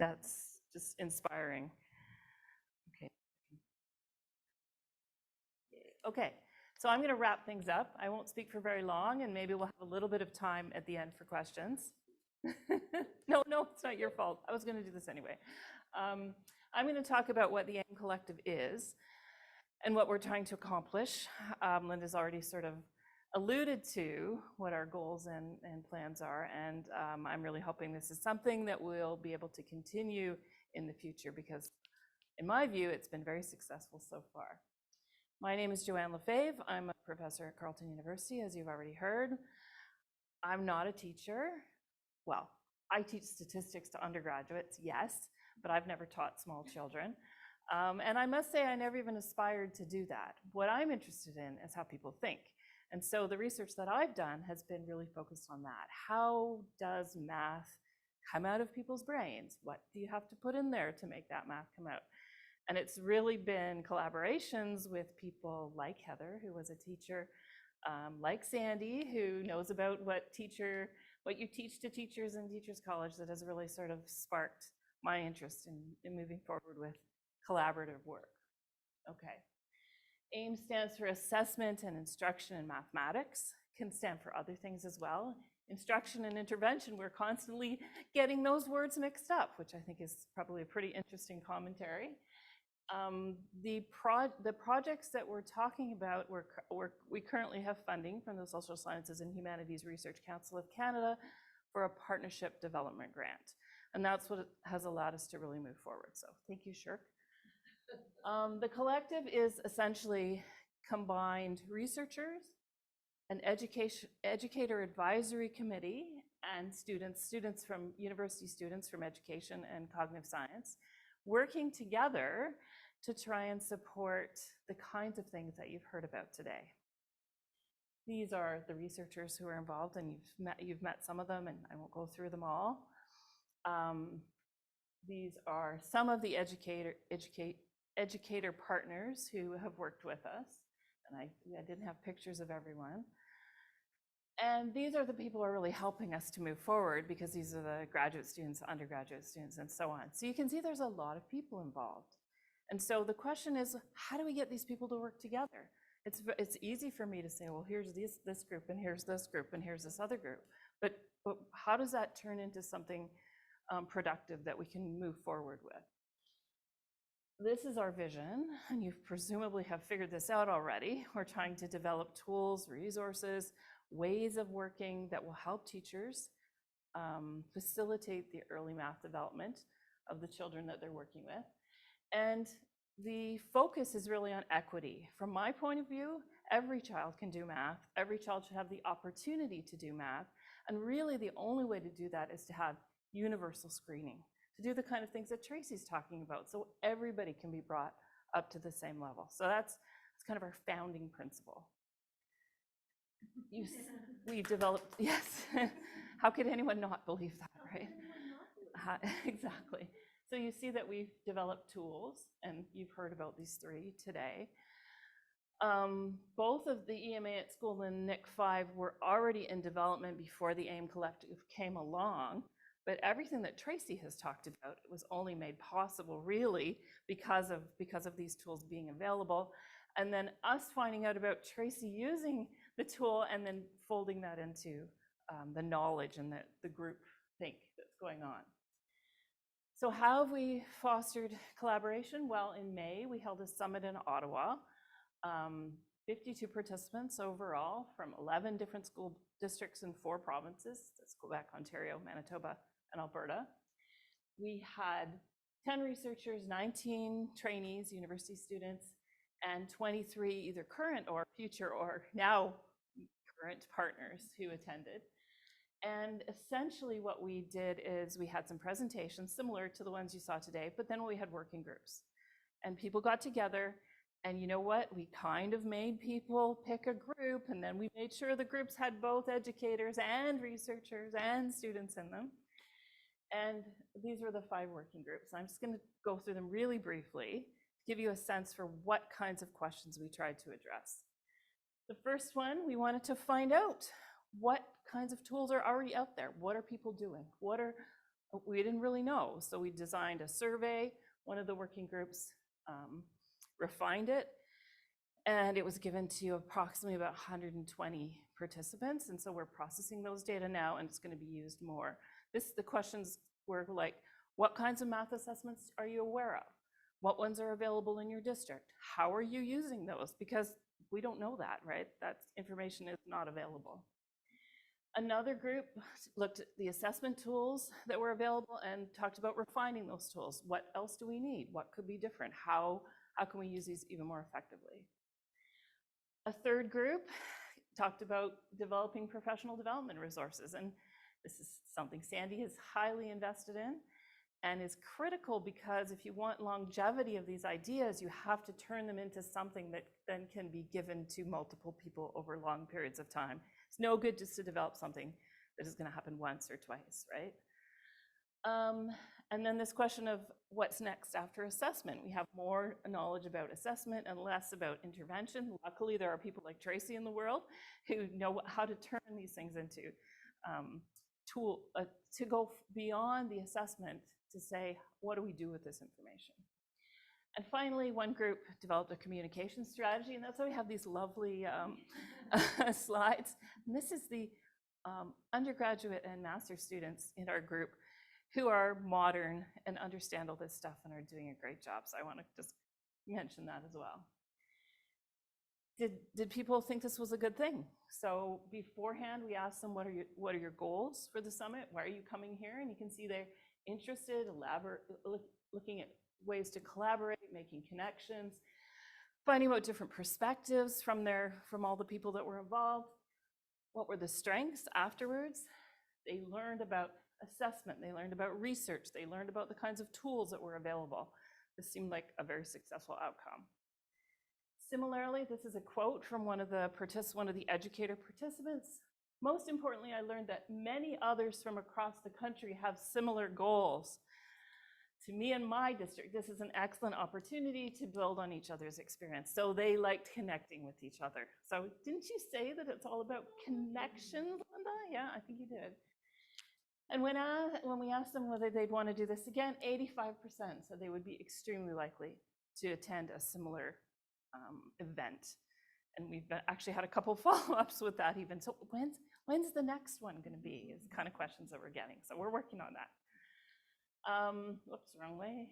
That's just inspiring. Okay, so I'm going to wrap things up. I won't speak for very long, and maybe we'll have a little bit of time at the end for questions. No, it's not your fault. I was going to do this anyway. I'm going to talk about what the AIM Collective is and what we're trying to accomplish. Linda's already sort of alluded to what our goals and plans are, and I'm really hoping this is something that we'll be able to continue in the future because, in my view, it's been very successful so far. My name is Joanne LeFevre. I'm a professor at Carleton University, as you've already heard. I'm not a teacher. Well, I teach statistics to undergraduates, yes, but I've never taught small children. And I must say I never even aspired to do that. What I'm interested in is how people think. And so the research that I've done has been really focused on that. How does math come out of people's brains? What do you have to put in there to make that math come out? And it's really been collaborations with people like Heather, who was a teacher, like Sandy, who knows about what you teach to teachers in Teachers College, that has really sort of sparked my interest in moving forward with collaborative work. Okay. AIM stands for Assessment and Instruction in Mathematics. Can stand for other things as well. Instruction and intervention, we're constantly getting those words mixed up, which I think is probably a pretty interesting commentary. The projects that we're talking about, we currently have funding from the Social Sciences and Humanities Research Council of Canada for a partnership development grant. And that's what has allowed us to really move forward. So thank you, Shirk. The collective is essentially combined researchers, an educator advisory committee, and students from university students from education and cognitive science, working together to try and support the kinds of things that you've heard about today. These are the researchers who are involved, and you've met some of them, and I won't go through them all. These are some of the educator partners who have worked with us, and I didn't have pictures of everyone. And these are the people who are really helping us to move forward, because these are the graduate students, undergraduate students, and so on. So you can see there's a lot of people involved. And so the question is, how do we get these people to work together? It's easy for me to say, well, here's this group, and here's this group, and here's this other group. But how does that turn into something productive that we can move forward with? This is our vision, and you presumably have figured this out already. We're trying to develop tools, resources, ways of working that will help teachers facilitate the early math development of the children that they're working with. And the focus is really on equity. From my point of view, every child can do math. Every child should have the opportunity to do math. And really the only way to do that is to have universal screening, to do the kind of things that Tracy's talking about, so everybody can be brought up to the same level. So that's kind of our founding principle. We've developed, yes. How could anyone not believe that, right? Exactly. So you see that we've developed tools, and you've heard about these three today. Both of the EMA at School and NIC5 were already in development before the AIM Collective came along, but everything that Tracy has talked about was only made possible really because of these tools being available, and then us finding out about Tracy using the tool and then folding that into the knowledge and the group think that's going on. So how have we fostered collaboration? Well, in May, we held a summit in Ottawa. 52 participants overall from 11 different school districts in 4 provinces. That's Quebec, Ontario, Manitoba, and Alberta. We had 10 researchers, 19 trainees, university students, and 23 either current or future or now current partners who attended. And essentially what we did is we had some presentations similar to the ones you saw today, but then we had working groups. And people got together, and you know what? We kind of made people pick a group, and then we made sure the groups had both educators and researchers and students in them. And these were the 5 working groups. I'm just going to go through them really briefly to give you a sense for what kinds of questions we tried to address. The first one, we wanted to find out what kinds of tools are already out there. What are people doing? What we didn't really know. So we designed a survey. One of the working groups refined it, and it was given to approximately about 120 participants. And so we're processing those data now, and it's going to be used more. The questions were like, what kinds of math assessments are you aware of? What ones are available in your district? How are you using those? Because we don't know that, right? That information is not available. Another group looked at the assessment tools that were available and talked about refining those tools. What else do we need? What could be different? How can we use these even more effectively? A third group talked about developing professional development resources. And this is something Sandy is highly invested in and is critical, because if you want longevity of these ideas, you have to turn them into something that then can be given to multiple people over long periods of time. It's no good just to develop something that is going to happen once or twice, right? And then this question of what's next after assessment. We have more knowledge about assessment and less about intervention. Luckily, there are people like Tracy in the world who know how to turn these things into to go beyond the assessment to say, what do we do with this information? And finally, one group developed a communication strategy, and that's why we have these lovely slides. And this is the undergraduate and master's students in our group who are modern and understand all this stuff and are doing a great job. So I want to just mention that as well. Did people think this was a good thing? So beforehand, we asked them, what are your goals for the summit? Why are you coming here? And you can see they're interested, looking at ways to collaborate, making connections, finding out different perspectives from all the people that were involved. What were the strengths afterwards? They learned about assessment, they learned about research, they learned about the kinds of tools that were available. This seemed like a very successful outcome. Similarly, this is a quote from one of the educator participants. Most importantly, I learned that many others from across the country have similar goals. To me and my district, this is an excellent opportunity to build on each other's experience. So they liked connecting with each other. So didn't you say that it's all about connection, Linda? Yeah, I think you did. And when we asked them whether they'd want to do this again, 85% said they would be extremely likely to attend a similar event. And we've actually had a couple follow-ups with that even. So when's the next one going to be is the kind of questions that we're getting. So we're working on that. Whoops, wrong way.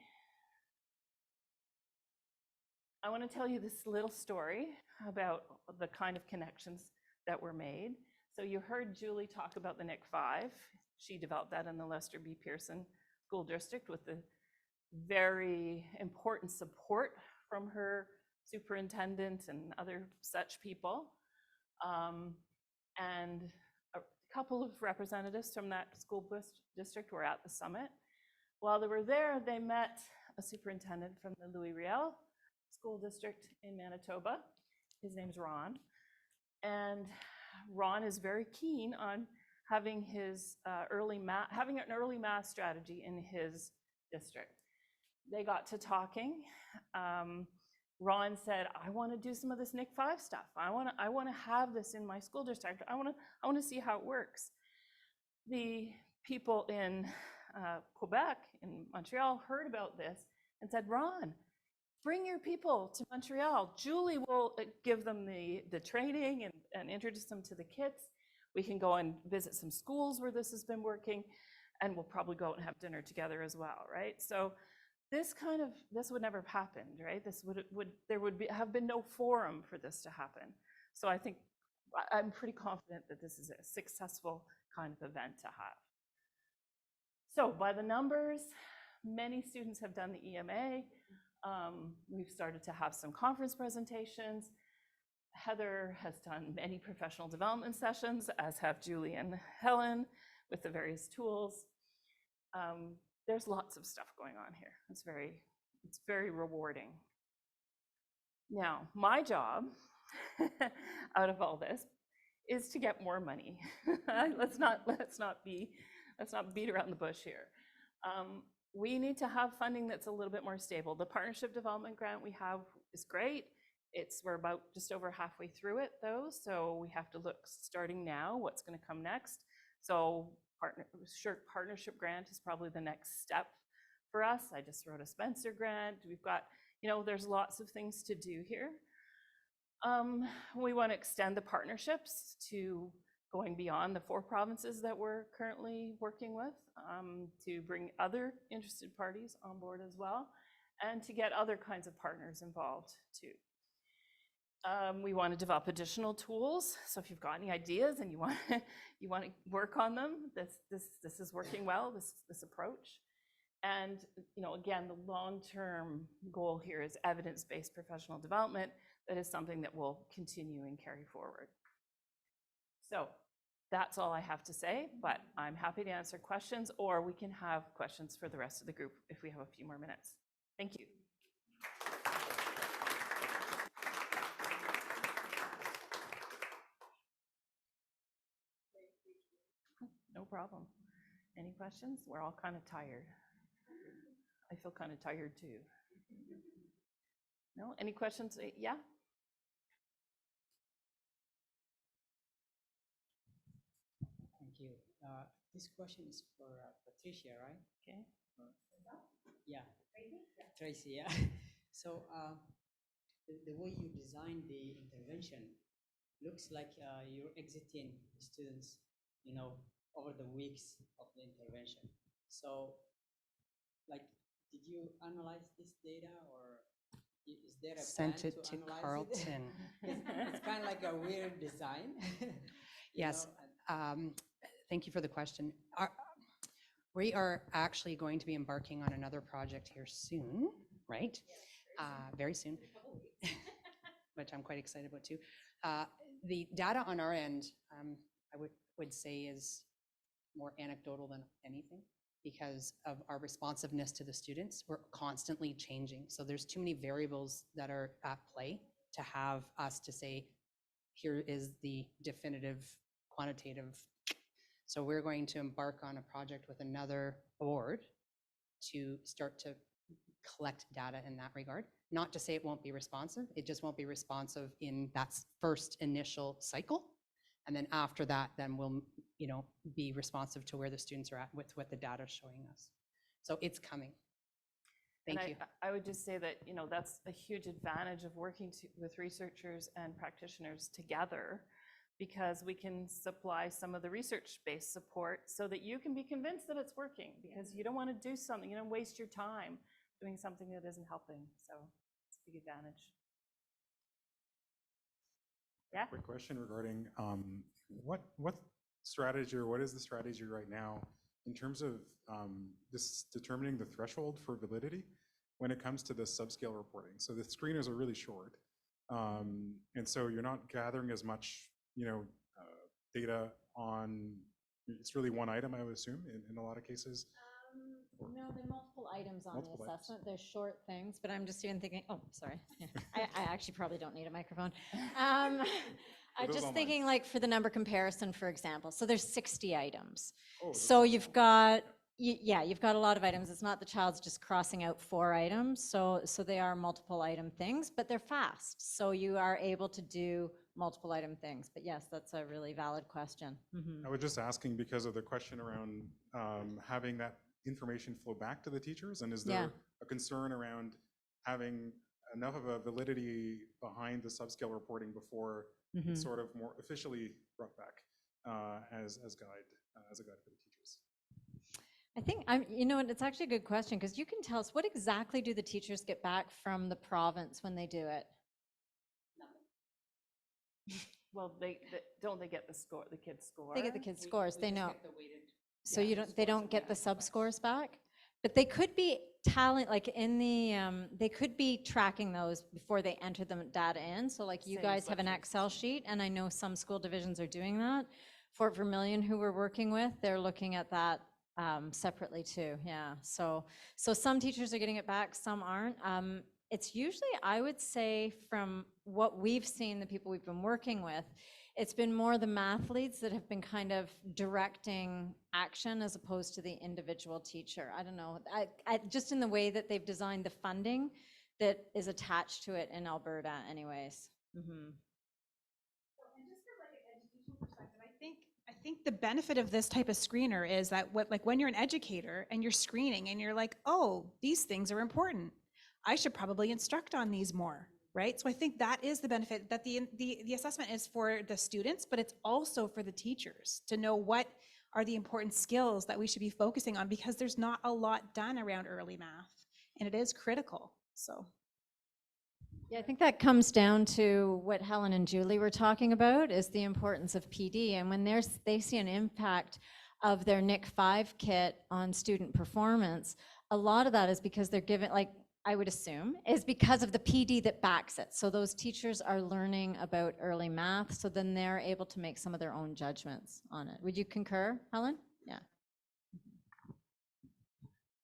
I want to tell you this little story about the kind of connections that were made. So you heard Julie talk about the NIC-5. She developed that in the Lester B. Pearson School District with the very important support from her superintendent and other such people. And a couple of representatives from that school district were at the summit. While they were there, they met a superintendent from the Louis Riel School District in Manitoba. His name's Ron. And Ron is very keen on having his having an early math strategy in his district. They got to talking. Ron said, I want to do some of this NIC-5 stuff. I want to have this in my school district. I want to see how it works. The people in Quebec, in Montreal, heard about this and said, Ron, bring your people to Montreal. Julie will give them the training and introduce them to the kits. We can go and visit some schools where this has been working, and we'll probably go out and have dinner together as well, right? So this would never have happened, right? There would have been no forum for this to happen. So I think I'm pretty confident that this is a successful kind of event to have. So by the numbers, many students have done the EMA. We've started to have some conference presentations. Heather has done many professional development sessions, as have Julie and Helen with the various tools. There's lots of stuff going on here. It's very rewarding. Now, my job out of all this is to get more money. Let's not beat around the bush here. We need to have funding that's a little bit more stable. The partnership development grant we have is great. We're about just over halfway through it though, so we have to look starting now what's going to come next. So partnership grant is probably the next step for us. I just wrote a Spencer grant. We've got, there's lots of things to do here. We want to extend the partnerships to going beyond the 4 provinces that we're currently working with, to bring other interested parties on board as well, and to get other kinds of partners involved too. We want to develop additional tools. So if you've got any ideas and you want to work on them, this is working well, this approach. And again, the long-term goal here is evidence-based professional development. That is something that will continue and carry forward. So that's all I have to say, but I'm happy to answer questions, or we can have questions for the rest of the group if we have a few more minutes. Thank you. No problem. Any questions? We're all kind of tired. I feel kind of tired too. No? Any questions? Yeah? Thank you. This question is for Patricia, right? Okay. Yeah. Tracy, yeah. So the way you designed the intervention looks like you're exiting students, over the weeks of the intervention. So, did you analyze this data, or is there a Sent plan it to analyze Carleton. It's kind of like a weird design. Yes. Thank you for the question. We are actually going to be embarking on another project here soon, right? Very soon, which I'm quite excited about too. The data on our end, I would say, is more anecdotal than anything because of our responsiveness to the students. We're constantly changing. So there's too many variables that are at play to have us to say, here is the definitive quantitative. So we're going to embark on a project with another board to start to collect data in that regard. Not to say it won't be responsive, it just won't be responsive in that first initial cycle. And then after that, then we'll, be responsive to where the students are at with what the data is showing us. So it's coming. Thank you. I would just say that, that's a huge advantage of working with researchers and practitioners together, because we can supply some of the research-based support so that you can be convinced that it's working, because you don't want to do something, you don't waste your time doing something that isn't helping. So it's a big advantage. Yeah. Quick question regarding what strategy, or what is the strategy right now in terms of this determining the threshold for validity when it comes to the subscale reporting? So the screeners are really short, and so you're not gathering as much, data on. It's really one item, I would assume, in a lot of cases. No, there are multiple items on the assessment. There's short things, but I'm just even thinking, oh, sorry. Yeah. I actually probably don't need a microphone. I'm just thinking for the number comparison, for example. So there's 60 items. Oh, so you've got, you've got a lot of items. It's not the child's just crossing out 4 items. So they are multiple item things, but they're fast. So you are able to do multiple item things. But yes, that's a really valid question. Mm-hmm. I was just asking because of the question around having that information flow back to the teachers, and is there a concern around having enough of a validity behind the subscale reporting before it's sort of more officially brought back as a guide for the teachers? I think it's actually a good question, because you can tell us, what exactly do the teachers get back from the province when they do it? Nothing. Well, don't they get the score, the kids' score? They get the kids' scores. They know. So Yeah. they don't get the sub scores back, but they could be they could be tracking those before they enter the data in. So you Same guys have an subjects. Excel sheet, and I know some school divisions are doing that. Fort Vermilion, who we're working with, they're looking at that separately too. Yeah. So some teachers are getting it back, some aren't. It's usually, I would say, from what we've seen, the people we've been working with, it's been more the math leads that have been kind of directing action as opposed to the individual teacher. I don't know, I just in the way that they've designed the funding that is attached to it in Alberta anyways. Mm-hmm. And just from an educational perspective, I think think the benefit of this type of screener is that like when you're an educator and you're screening and you're like, oh, these things are important, I should probably instruct on these more, right? So I think that is the benefit, that the assessment is for the students, but it's also for the teachers to know what are the important skills that we should be focusing on, because there's not a lot done around early math, and it is critical, so. Yeah, I think that comes down to what Helen and Julie were talking about, is the importance of PD. And when they see an impact of their NIC 5 kit on student performance, a lot of that is because they're given, like I would assume, is because of the PD that backs it. So those teachers are learning about early math, so then they're able to make some of their own judgments on it. Would you concur, Helen? Yeah.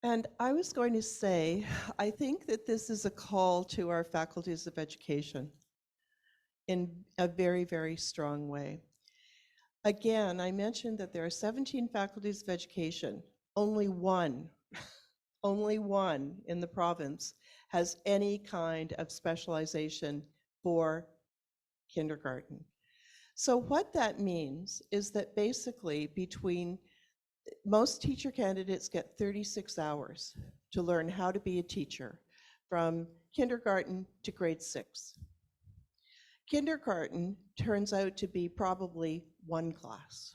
And I was going to say, I think that this is a call to our faculties of education in a very, very strong way. Again, I mentioned that there are 17 faculties of education. Only one in the province has any kind of specialization for kindergarten. So what that means is that basically most teacher candidates get 36 hours to learn how to be a teacher from kindergarten to grade 6. Kindergarten turns out to be probably one class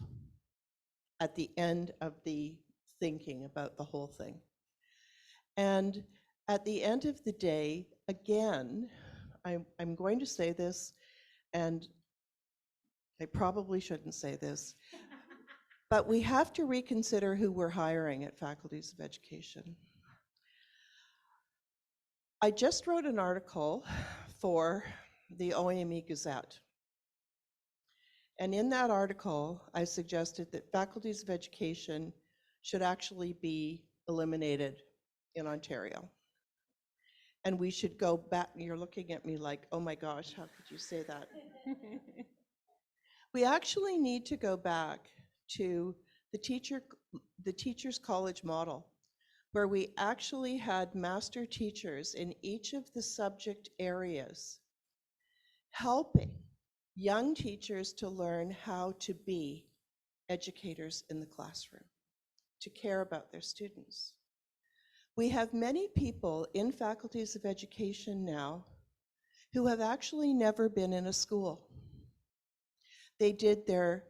at the end of the thinking about the whole thing. And at the end of the day, again, I'm going to say this, and I probably shouldn't say this, but we have to reconsider who we're hiring at faculties of education. I just wrote an article for the OAME Gazette. And in that article, I suggested that faculties of education should actually be eliminated in Ontario. And we should go back. You're looking at me like, oh my gosh, how could you say that? We actually need to go back to the teacher's college model, where we actually had master teachers in each of the subject areas, helping young teachers to learn how to be educators in the classroom, to care about their students. We have many people in faculties of education now who have actually never been in a school. They did their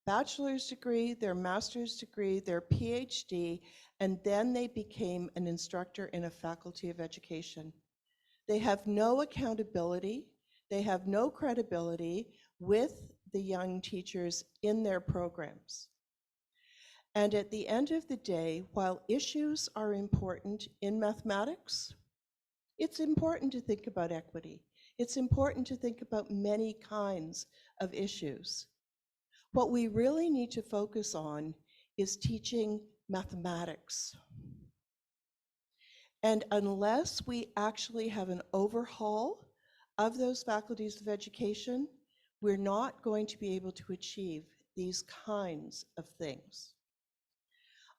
bachelor's degree, their master's degree, their PhD, and then they became an instructor in a faculty of education. They have no accountability, they have no credibility with the young teachers in their programs. And at the end of the day, while issues are important in mathematics, it's important to think about equity. It's important to think about many kinds of issues. What we really need to focus on is teaching mathematics. And unless we actually have an overhaul of those faculties of education, we're not going to be able to achieve these kinds of things.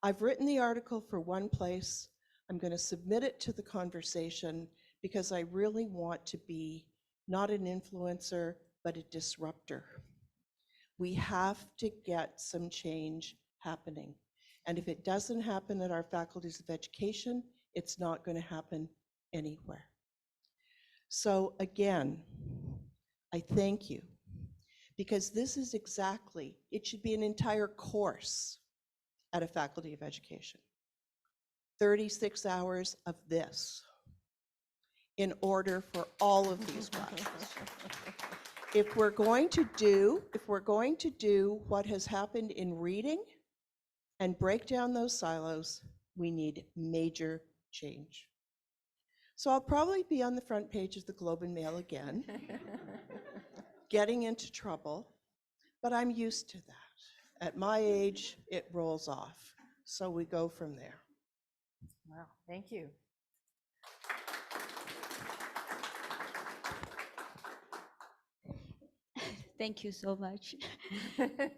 I've written the article for one place. I'm going to submit it to the conversation because I really want to be not an influencer, but a disruptor. We have to get some change happening. And if it doesn't happen at our faculties of education, it's not going to happen anywhere. So again, I thank you, because this is exactly, it should be an entire course at a faculty of education. 36 hours of this in order for all of these classes. If we're going to do what has happened in reading and break down those silos, we need major change. So I'll probably be on the front page of the Globe and Mail again, getting into trouble, but I'm used to that. At my age, it rolls off. So we go from there. Wow, thank you. Thank you so much.